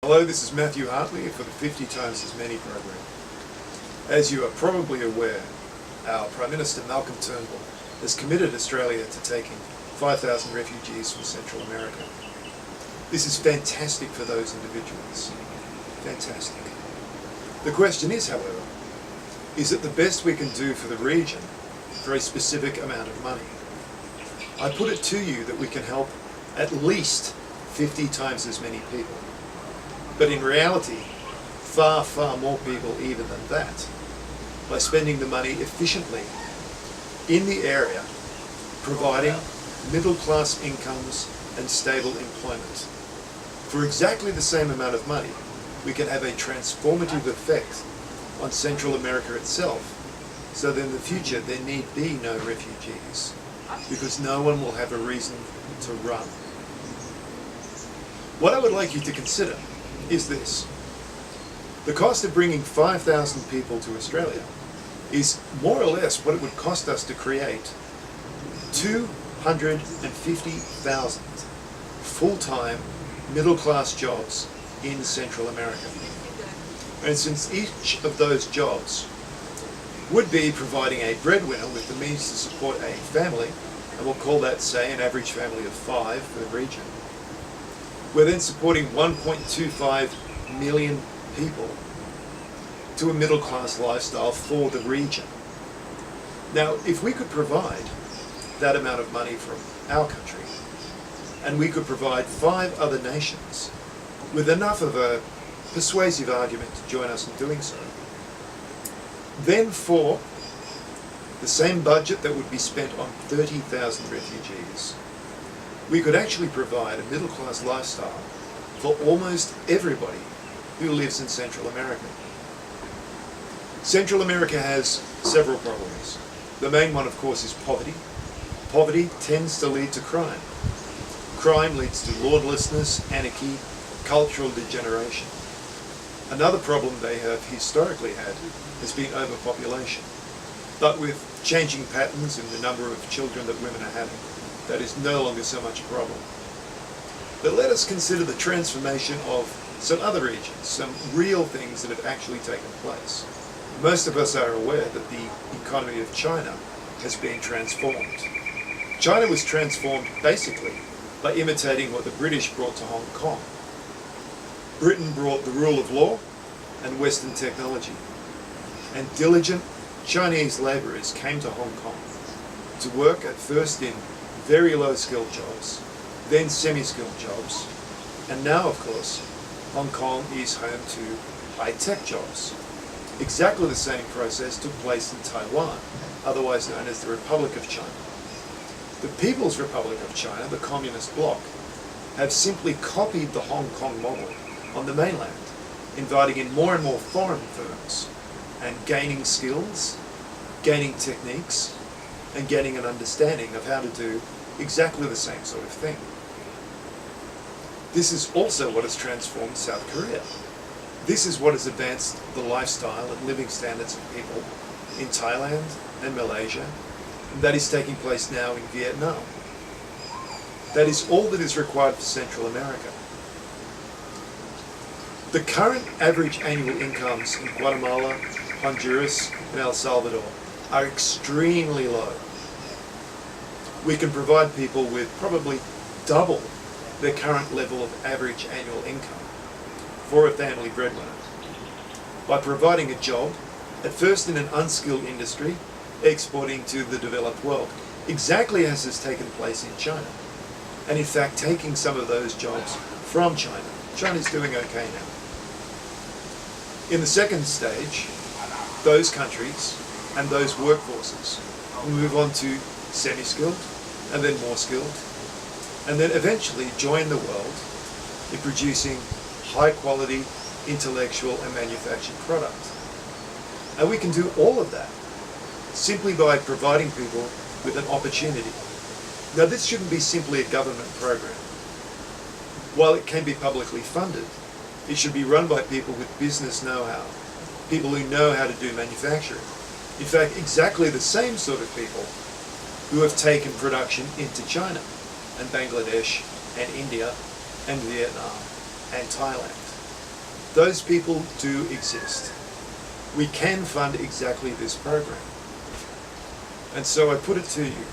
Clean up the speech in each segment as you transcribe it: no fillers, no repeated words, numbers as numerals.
Hello, this is Matthew Hartley for the 50 Times As Many program. As you are probably aware, our Prime Minister Malcolm Turnbull has committed Australia to taking 5,000 refugees from Central America. This is fantastic for those individuals. Fantastic. The question is, however, is it the best we can do for the region for a specific amount of money? I put it to you that we can help at least 50 times as many people. But in reality, far, far more people even than that, by spending the money efficiently in the area, providing middle-class incomes and stable employment. For exactly the same amount of money, we can have a transformative effect on Central America itself, so that in the future there need be no refugees, because no one will have a reason to run. What I would like you to consider is this. The cost of bringing 5,000 people to Australia is more or less what it would cost us to create 250,000 full-time middle-class jobs in Central America. And since each of those jobs would be providing a breadwinner with the means to support a family, and we'll call that, say, an average family of 5 for the region, we're then supporting 1.25 million people to a middle-class lifestyle for the region. Now, if we could provide that amount of money from our country, and we could provide 5 other nations with enough of a persuasive argument to join us in doing so, then for the same budget that would be spent on 30,000 refugees, we could actually provide a middle-class lifestyle for almost everybody who lives in Central America. Central America has several problems. The main one, of course, is poverty. Poverty tends to lead to crime. Crime leads to lawlessness, anarchy, cultural degeneration. Another problem they have historically had has been overpopulation. But with changing patterns in the number of children that women are having, that is no longer so much a problem. But let us consider the transformation of some other regions, some real things that have actually taken place. Most of us are aware that the economy of China has been transformed. China was transformed basically by imitating what the British brought to Hong Kong. Britain brought the rule of law and Western technology, and diligent Chinese labourers came to Hong Kong to work at first in very low-skilled jobs, then semi-skilled jobs, and now, of course, Hong Kong is home to high-tech jobs. Exactly the same process took place in Taiwan, otherwise known as the Republic of China. The People's Republic of China, the Communist bloc, have simply copied the Hong Kong model on the mainland, inviting in more and more foreign firms and gaining skills, gaining techniques, and gaining an understanding of how to do exactly the same sort of thing. This is also what has transformed South Korea. This is what has advanced the lifestyle and living standards of people in Thailand and Malaysia, and that is taking place now in Vietnam. That is all that is required for Central America. The current average annual incomes in Guatemala, Honduras, and El Salvador are extremely low. We can provide people with probably double their current level of average annual income for a family breadwinner by providing a job, at first in an unskilled industry, exporting to the developed world, exactly as has taken place in China, and in fact taking some of those jobs from China. China's doing okay now. In the second stage, those countries and those workforces will move on to semi-skilled, and then more skilled, and then eventually join the world in producing high-quality intellectual and manufactured product. And we can do all of that simply by providing people with an opportunity. Now, this shouldn't be simply a government program. While it can be publicly funded, it should be run by people with business know-how, people who know how to do manufacturing. In fact, exactly the same sort of people who have taken production into China and Bangladesh and India and Vietnam and Thailand. Those people do exist. We can fund exactly this program. And so I put it to you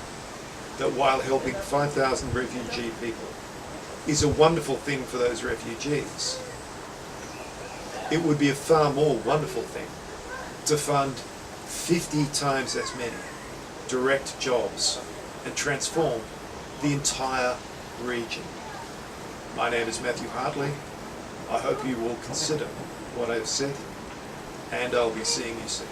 that while helping 5,000 refugee people is a wonderful thing for those refugees, it would be a far more wonderful thing to fund 50 times as many direct jobs and transform the entire region. My name is Matthew Hartley. I hope you will consider what I have said, and I'll be seeing you soon.